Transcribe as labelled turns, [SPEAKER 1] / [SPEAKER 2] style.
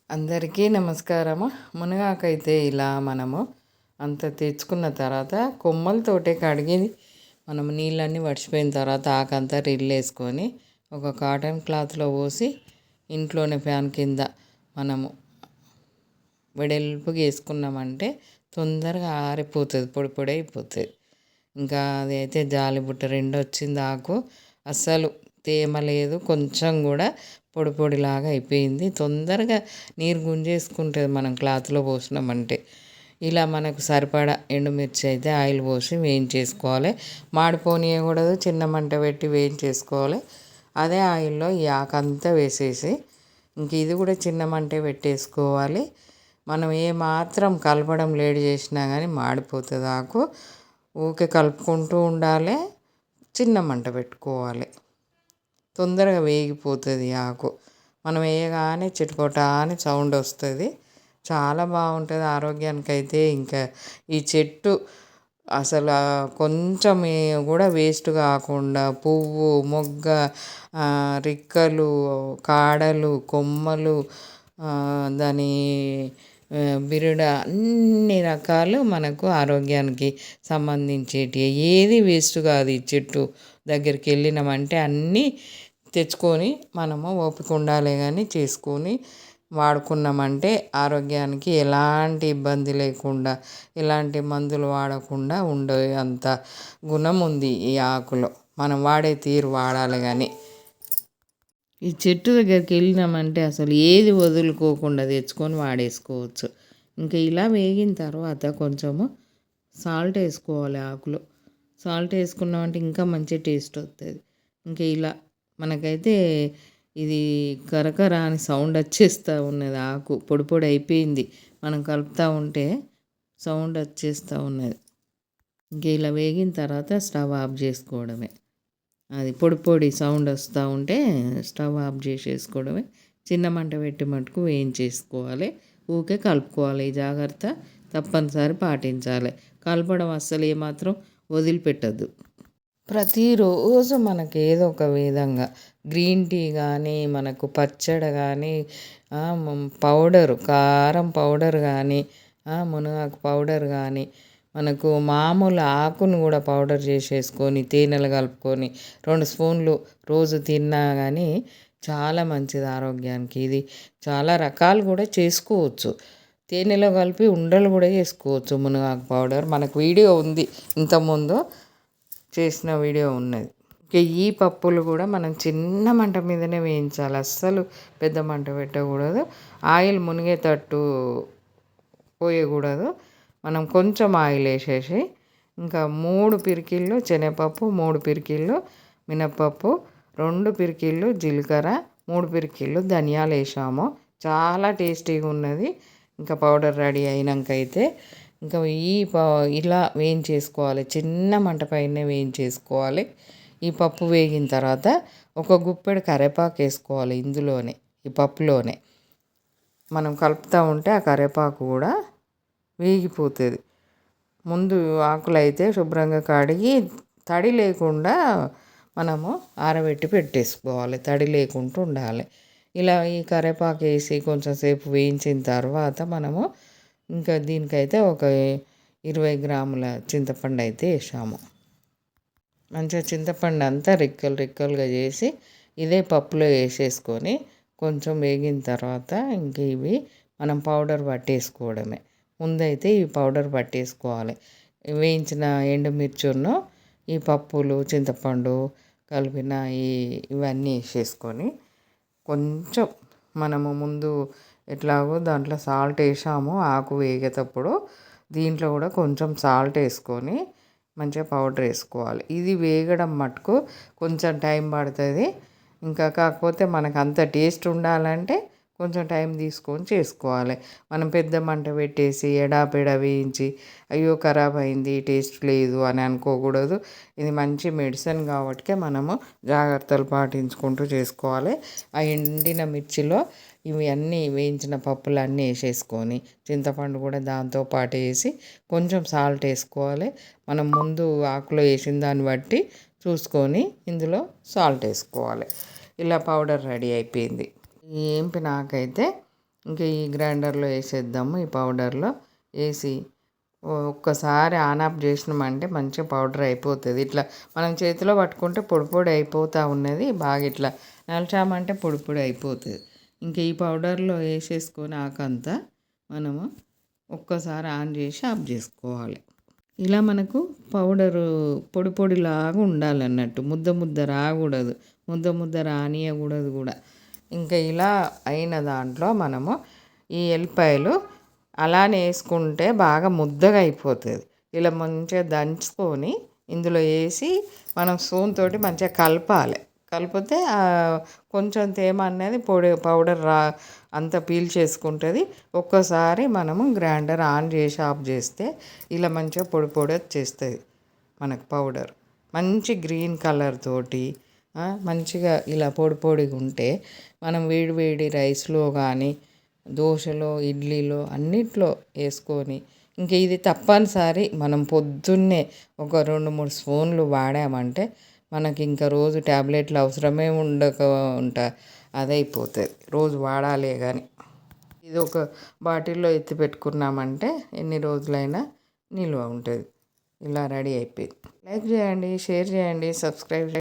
[SPEAKER 1] అందరికీ నమస్కారము. మునగాకైతే ఇలా మనము అంత తెచ్చుకున్న తర్వాత కొమ్మలతోటే కడిగి మనము నీళ్ళన్నీ వడిచిపోయిన తర్వాత ఆకంతా రిల్లేసుకొని ఒక కాటన్ క్లాత్లో పోసి ఇంట్లోనే ఫ్యాన్ కింద మనము వెడల్పుగా వేసుకున్నామంటే తొందరగా ఆరిపోతుంది, పొడి పొడి అయిపోతుంది. ఇంకా అది అయితే జాలిబుట్ట రెండు వచ్చింది. ఆకు అస్సలు తేమ లేదు, కొంచెం కూడా పొడి పొడిలాగా అయిపోయింది. తొందరగా నీరు గుంజేసుకుంటుంది మనం క్లాత్లో పోసినామంటే. ఇలా మనకు సరిపడా ఎండుమిర్చి అయితే ఆయిల్ పోసి వేయించేసుకోవాలి. మాడిపోనీయకూడదు, చిన్న మంట పెట్టి వేయించేసుకోవాలి. అదే ఆయిల్లో ఈ ఆకంతా వేసేసి ఇంక ఇది కూడా చిన్న మంటే పెట్టేసుకోవాలి. మనం ఏ మాత్రం కలపడం లేట్ చేసినా కానీ మాడిపోతుంది ఆకు. ఊకే కలుపుకుంటూ ఉండాలి, చిన్న మంట పెట్టుకోవాలి. తొందరగా వేగిపోతుంది ఆకు. మనం వేయగానే చిటపట అని సౌండ్ వస్తుంది. చాలా బాగుంటుంది ఆరోగ్యానికి అయితే. ఇంకా ఈ చెట్టు అసలు కొంచెం కూడా వేస్ట్ కాకుండా పువ్వు, మొగ్గ, రిక్కలు, కాడలు, కొమ్మలు, దాని బిరుడ అన్ని రకాలు మనకు ఆరోగ్యానికి సంబంధించేటి ఏది వేస్ట్ కాదు. ఈ చెట్టు దగ్గరికి వెళ్ళినామంటే అన్నీ తెచ్చుకొని మనము ఓపిక ఉండాలి కానీ చేసుకొని వాడుకున్నామంటే ఆరోగ్యానికి ఎలాంటి ఇబ్బంది లేకుండా, ఎలాంటి మందులు వాడకుండా ఉండే అంత గుణం ఉంది ఈ ఆకులో. మనం వాడే తీరు వాడాలి కానీ ఈ చెట్టు దగ్గరికి వెళ్ళినామంటే అసలు ఏది వదులుకోకుండా తెచ్చుకొని వాడేసుకోవచ్చు. ఇంకా ఇలా వేగిన తర్వాత కొంచెము సాల్ట్ వేసుకోవాలి ఆకులో. సాల్ట్ వేసుకున్నామంటే ఇంకా మంచి టేస్ట్ వస్తుంది. ఇంకా ఇలా మనకైతే ఇది కరకర అని సౌండ్ వచ్చేస్తూ ఉన్నది. ఆకు పొడి పొడి అయిపోయింది. మనం కలుపుతూ ఉంటే సౌండ్ వచ్చేస్తూ ఉన్నది. ఇంక ఇలా వేగిన తర్వాత స్టవ్ ఆఫ్ చేసుకోవడమే. అది పొడి పొడి సౌండ్ వస్తూ ఉంటే స్టవ్ ఆఫ్ చేసేసుకోవడమే. చిన్న మంట పెట్టి మటుకు వేయించేసుకోవాలి. ఊకే కలుపుకోవాలి. ఈ జాగ్రత్త తప్పనిసరి పాటించాలి. కలపడం అస్సలు ఏమాత్రం వదిలిపెట్టద్దు. ప్రతిరోజు మనకు ఏదో ఒక విధంగా గ్రీన్ టీ కానీ, మనకు పచ్చడి కానీ, పౌడరు కారం పౌడర్ కానీ, మునగాకు పౌడర్ కానీ, మనకు మామూలు ఆకును కూడా పౌడర్ చేసేసుకొని తేనెలు కలుపుకొని 2 స్పూన్లు రోజు తిన్నా కానీ చాలా మంచిది ఆరోగ్యానికి. ఇది చాలా రకాలు కూడా చేసుకోవచ్చు. తేనెలో కలిపి ఉండలు కూడా చేసుకోవచ్చు మునగాకు పౌడర్. మనకు వీడియో ఉంది, ఇంతకుముందు చేసిన వీడియో ఉన్నది. ఇంకా ఈ పప్పులు కూడా మనం చిన్న మంట మీదనే వేయించాలి. అస్సలు పెద్ద మంట పెట్టకూడదు. ఆయిల్ మునిగేటట్టు పోయకూడదు. మనం కొంచెం ఆయిల్ వేసేసి ఇంకా 3 పిరికిళ్ళు శనగపప్పు, 3 పిరికిళ్ళు మినప్పప్పు, 2 పిరికిళ్ళు జీలకర్ర, 3 పిరికిళ్ళు ధనియాలు వేసాము. చాలా టేస్టీగా ఉన్నది. ఇంకా పౌడర్ రెడీ అయినాక అయితే ఇంకా ఇలా వేయించేసుకోవాలి. చిన్న మంట పైనే వేయించేసుకోవాలి. ఈ పప్పు వేగిన తర్వాత ఒక గుప్పెడు కరివేపాకు వేసుకోవాలి. ఇందులోనే ఈ పప్పులోనే మనం కలుపుతూ ఉంటే ఆ కరివేపాకు కూడా వేగిపోతుంది. ముందు ఆకులు అయితే శుభ్రంగా కడిగి తడి లేకుండా మనము ఆరబెట్టి పెట్టేసుకోవాలి. తడి లేకుండా ఉండాలి. ఇలా ఈ కరివేపాకు వేసి కొంచెం సేపు వేయించిన తర్వాత మనము ఇంకా దీనికైతే ఒక 20 గ్రాముల చింతపండు అయితే వేసాము. మంచిగా చింతపండు అంతా రెక్కలుగా చేసి ఇదే పప్పులో వేసేసుకొని కొంచెం వేగిన తర్వాత ఇంక ఇవి మనం పౌడర్ పట్టేసుకోవడమే. ముందైతే ఈ పౌడర్ పట్టేసుకోవాలి. వేయించిన ఎండుమిర్చును ఈ పప్పులు, చింతపండు కలిపిన ఇవన్నీ వేసేసుకొని కొంచెం మనము ముందు ఎట్లాగో దాంట్లో సాల్ట్ వేసాము ఆకు వేగేటప్పుడు, దీంట్లో కూడా కొంచెం సాల్ట్ వేసుకొని మంచిగా పౌడర్ వేసుకోవాలి. ఇది వేగడం మటుకు కొంచెం టైం పడుతుంది. ఇంకా కాకపోతే మనకు అంత టేస్ట్ ఉండాలంటే కొంచెం టైం తీసుకొని చేసుకోవాలి. మనం పెద్ద మంట పెట్టేసి ఎడాపెడా వేయించి అయ్యో ఖరాబ్ అయింది, టేస్ట్ లేదు అని అనుకోకూడదు. ఇది మంచి మెడిసిన్ కాబట్టి మనము జాగ్రత్తలు పాటించుకుంటూ చేసుకోవాలి. ఆ ఎండిన మిర్చిలో ఇవి అన్నీ వేయించిన పప్పులు అన్నీ వేసేసుకొని చింతపండు కూడా దాంతో పాటు వేసి కొంచెం సాల్ట్ వేసుకోవాలి. మనం ముందు ఆకులో వేసిన దాన్ని బట్టి చూసుకొని ఇందులో సాల్ట్ వేసుకోవాలి. ఇలా పౌడర్ రెడీ అయిపోయింది. ఏంపి నాకైతే ఇంకా ఈ గ్రైండర్లో వేసేద్దాము. ఈ పౌడర్లో వేసి ఒక్కసారి ఆన్ ఆఫ్ చేసినామంటే మంచిగా పౌడర్ అయిపోతుంది. ఇట్లా మనం చేతిలో పట్టుకుంటే పొడి పొడి అయిపోతూ ఉన్నది. బాగా ఇట్లా నలిచామంటే పొడి పొడి అయిపోతుంది. ఇంకా ఈ పౌడర్లో వేసేసుకొని ఆకంతా మనము ఒక్కసారి ఆన్ చేసి ఆఫ్ చేసుకోవాలి. ఇలా మనకు పౌడరు పొడి పొడిలాగా ఉండాలన్నట్టు, ముద్ద ముద్ద రాకూడదు, ముద్ద ముద్ద రానియకూడదు కూడా. ఇంకా ఇలా అయిన దాంట్లో మనము ఈ ఎల్లిపాయలు అలానే వేసుకుంటే బాగా ముద్దగా అయిపోతుంది. ఇలా మంచిగా దంచుకొని ఇందులో వేసి మనం స్పూన్ తోటి మంచిగా కలపాలి. కలిపితే కొంచెం తేమ అనేది పౌడర్ అంతా పీల్చేసుకుంటుంది. ఒక్కసారి మనము గ్రైండర్ ఆన్ చేసి ఆఫ్ చేస్తే ఇలా మంచిగా పొడి పొడి వచ్చేస్తుంది మనకు పౌడర్. మంచి గ్రీన్ కలర్ తోటి మంచిగా ఇలా పొడి పొడిగా ఉంటే మనం వేడి వేడి రైస్లో కానీ దోశలో ఇడ్లీలో అన్నిట్లో వేసుకొని, ఇంక ఇది తప్పనిసరి మనం పొద్దున్నే ఒక 2-3 స్పూన్లు వాడామంటే మనకి ఇంకా రోజు ట్యాబ్లెట్లు అవసరమే అదైపోతుంది. రోజు వాడాలే కానీ ఇది ఒక బాటిల్లో ఎత్తి పెట్టుకున్నామంటే ఎన్ని రోజులైనా నిల్వ ఉంటుంది. ఇలా రెడీ అయిపోయింది. లైక్ చేయండి, షేర్ చేయండి, సబ్స్క్రైబ్ చేయండి.